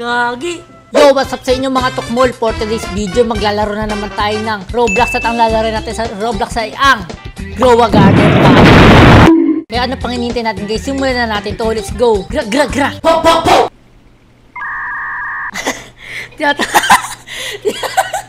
Gagi! Yo, what's up sa inyo mga tukmol? For today's video, maglalaro na naman tayo ng Roblox at ang lalaro natin sa Roblox ay ang Grow a Garden Pack. Kaya ano pang hinihintay natin guys? Simulan na natin to. Let's go! Gra! Po!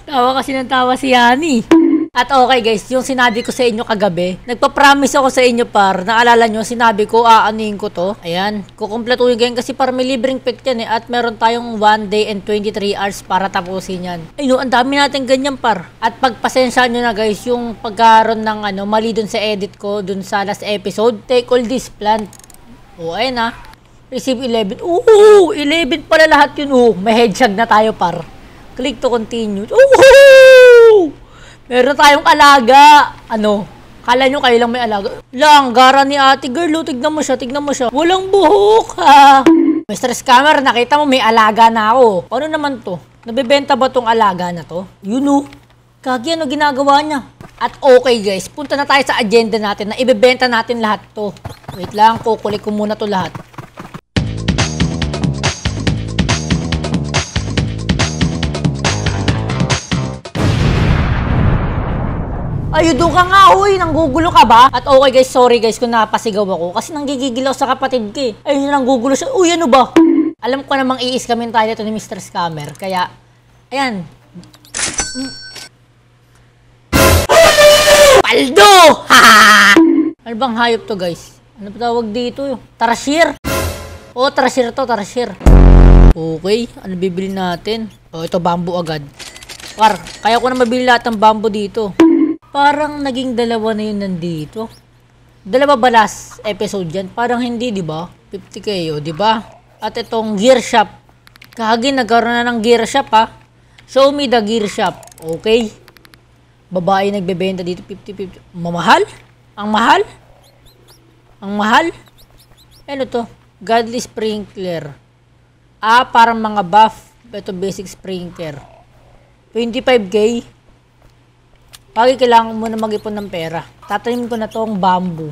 Tawa kasi ng tawa si Yani. At okay guys, yung sinabi ko sa inyo kagabi, nagpa-promise ako sa inyo par, naalala nyo, sinabi ko aanuhin ko to. Ayan, kukumpletuhin ganyan kasi para may libreng pick yan at meron tayong 1 day and 23 hours para tapusin yan. Ay no, ang dami natin ganyan par. At pagpasensya nyo na guys, yung pagkaroon ng mali dun sa edit ko, dun sa last episode, take all this plant. O ayun ha, receive 11. 11 pala lahat yun. May headshot na tayo par. Click to continue. Meron tayong alaga. Kala nyo kayo lang may alaga. Gara ni ate girl. Tignan mo siya. Walang buhok ha. Mr. Scammer, nakita mo may alaga na ako. Paano naman to? Nabibenta ba tong alaga na to? Kagi ginagawa niya? At okay guys, punta na tayo sa agenda natin na ibebenta natin lahat to. Wait lang, kukulik ko muna to lahat. Ay, doon ka nga, nanggugulo ka ba? At okay guys, sorry guys kung napasigaw ako kasi nanggigigil ako sa kapatid ko eh. Ay, nanggugulo siya. Ano ba? Alam ko namang iiskamin tayo dito ni Mr. Scammer. Kaya, ayan. Paldo! Ano bang hayop to guys? Ano ba tawag dito? Tarsier? Tarsier to, tarsier. Okay, ano bibili natin? Ito bamboo agad. Kaya ko na mabili lahat ng bamboo dito. Parang naging dalawa na yun nandito. Dalawa ba last episode yan? Parang hindi, di ba? 50k, di ba? At itong gear shop. Kagi, nagkaroon na ng gear shop, ha? Show me the gear shop. Okay? Babae nagbebenta dito, 50-50. Mamahal? Ang mahal? Ang mahal? Ano to? Godly sprinkler. Parang mga buff. Ito basic sprinkler. 25k. Pagi kailangan mo na mag-ipon ng pera. Tatanim ko na tong bamboo.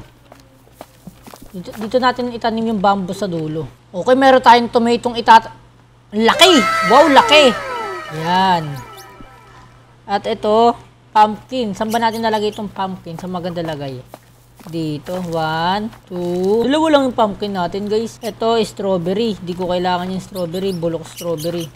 Dito natin itanim yung bamboo sa dulo. Okay, meron tayong tomatong laki! Wow, laki! Yan. At ito, pumpkin. Saan ba natin nalagay itong pumpkin? Saan maganda lagay? Dito. 1, 2. Dalawa lang yung pumpkin natin, guys. Ito, strawberry. Di ko kailangan yung strawberry. Bulok strawberry.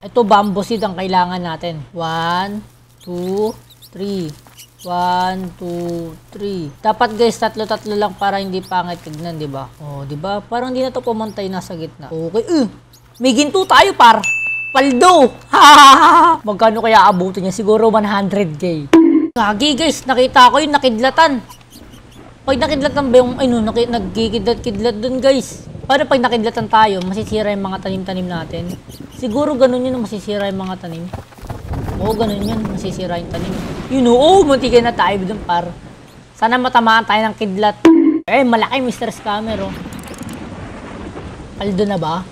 Ito, bamboo seed ang kailangan natin. 1, 2, 3. 1, 2, 3. Dapat guys, tatlo lang para hindi pangit tignan, di ba? Di ba? Parang hindi na to pumantay nasa gitna. Okay. May ginto tayo par. Paldo. Magkano kaya abutin niya? Siguro 100k. Gagi guys, nakita ko yung nakidlatan. Pag nakidlatan ba yung nagkikidlat-kidlat dun guys? Paano pag nakidlatan tayo, masisira yung mga tanim-tanim natin? Siguro ganun yun, masisira yung mga tanim. Ganun yan. Masisira yung tanim. Muntikin na tayo dun par. Sana matamaan tayo ng kidlat. Malaki Mr. Scammer, Paldo na ba?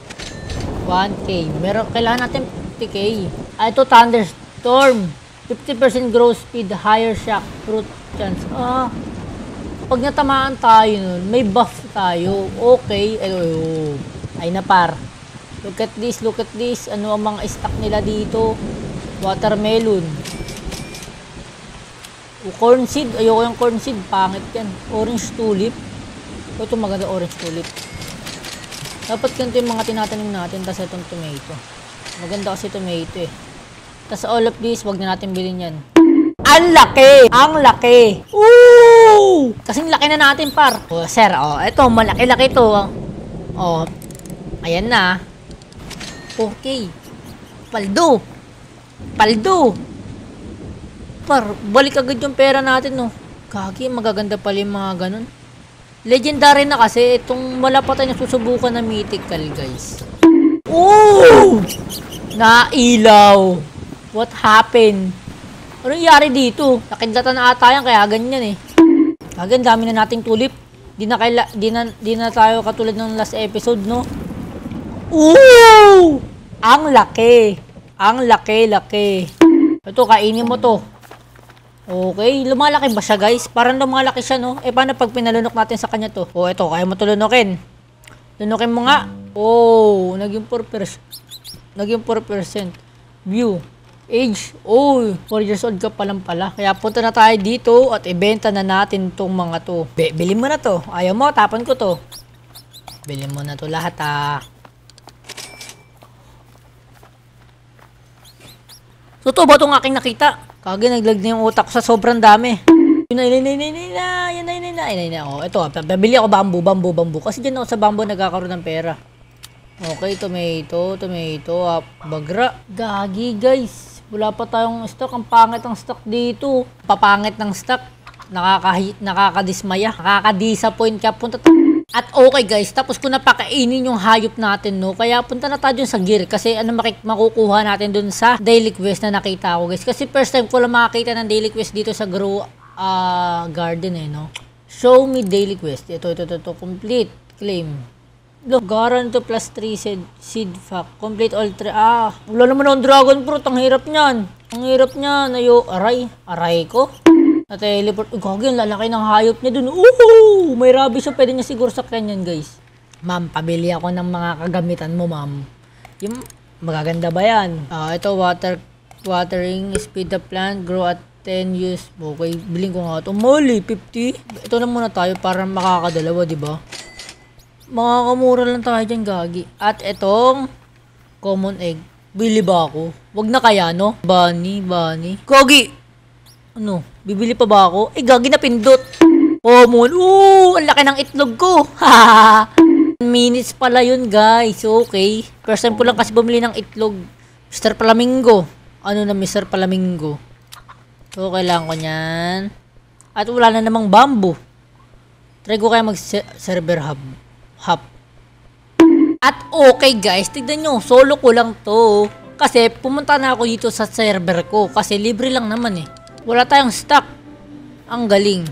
1k. Kailangan natin 50k. Ito thunderstorm. 50% growth speed, higher shock, fruit chance. Pag natamaan tayo nun, may buff tayo. Okay. Ay na par. Look at this. Ano ang mga stock nila dito? Watermelon. Corn seed. Ayoko yung corn seed. Pangit yan. Orange tulip. Ito maganda orange tulip. Dapat ganito yung mga tinatanim natin. Tapos itong tomato. Maganda kasi tomato eh. Tapos all of this, wag na natin bilhin yan. Ang laki! Kasing laki na natin par. Sir, ito malaki-laki to. Ayan na. Okay. Paldo. Par, balik agad yung pera natin, Kagi, magaganda pala yung mga ganun. Legendary na kasi, itong wala pa tayo susubukan na mythical, guys. Nailaw. What happened? Anong nangyari dito? Nakidlatan na ata yan, kaya ganyan eh. Kagi, dami na nating tulip. Di na tayo katulad ng last episode, no? Ang laki. Ito, kainin mo to. Okay, lumalaki ba siya guys? Parang lumalaki siya, no? Paano pag pinalunok natin sa kanya to? Ito, kaya mo to lunukin. Lunukin mo nga. Naging purpose. naging 4%. View. Age, 4 years old ka pa lang pala. Kaya punta na tayo dito at ibenta na natin tong mga to. Bilhin mo na to. Ayaw mo, tapan ko to. Bilhin mo na to lahat Totoo ba itong aking nakita? Kagi naglag na yung utak ko sa sobrang dami. Yun na. Oh, ito, pabili ako bamboo. Kasi dyan ako sa bamboo nagkakaroon ng pera. Okay, tomato, bagra. Gagi, guys. Wala pa tayong stock. Ang pangit ang stock dito. Papangit ng stock. Nakakadismaya. Nakakadisappoint ka. At okay guys, tapos ko napakainin yung hayop natin, no? Kaya punta na tayo dun sa gear. Kasi makukuha natin dun sa daily quest na nakita ko, guys. Kasi first time ko lang makakita ng daily quest dito sa grow garden, no? Show me daily quest. Ito. Complete. Claim. Look, Garan to plus 3 seed fact. Complete all 3. Wala naman ang dragon fruit. Ang hirap niyan. Aray ko. Na-teleport. Gagi, ang lalaki ng hayop niya dun. May rabies siya. Pwede niya siguro sakyan yan, guys. Ma'am, pabili ako ng mga kagamitan mo, ma'am. Yung magaganda ba yan? Ito, watering, speed the plant, grow at 10 use. Okay, biling ko nga ito. Mali, 50. Ito na muna tayo para makakadalawa, di ba? Makakamura lang tayo dyan, gagi. At itong common egg. Bili ba ako? Wag na kaya, no? Bunny. Gagi! Ano? Bibili pa ba ako? Gagi na pindot. Common. Ang laki ng itlog ko. 1 minutes pala yun, guys. Okay. First time ko lang kasi bumili ng itlog. Mr. Flamingo. Ano na Mr. Flamingo? So, kailangan ko nyan. At wala na namang bamboo. Try ko kaya mag-server hub. At okay guys, tignan nyo, solo ko lang to. Kasi pumunta na ako dito sa server ko. Kasi libre lang naman eh. Wala tayong stock. Ang galing.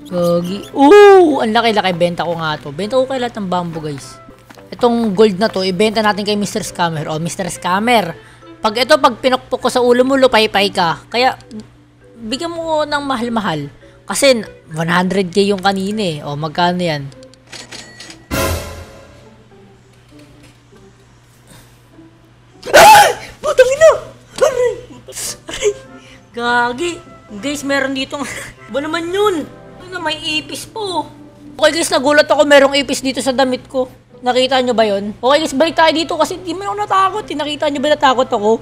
Gagi. Ang laki-laki. Benta ko nga to. Benta ko kay lahat ng bamboo guys. Itong gold na to, ibenta natin kay Mr. Scammer. Mr. Scammer. Pag pinokpok ko sa ulo mo, lupay-pay ka. Kaya, bigyan mo ng mahal-mahal. Kasi 100k yung kanina eh. Magkano yan? Putang ina! Aray! Gagi! Guys, meron dito. Ba naman yun? May ipis po. Okay guys, nagulat ako merong ipis dito sa damit ko. Nakita nyo ba yun? Okay guys, balik tayo dito kasi di mo ako natakot. Nakita nyo ba natakot ako?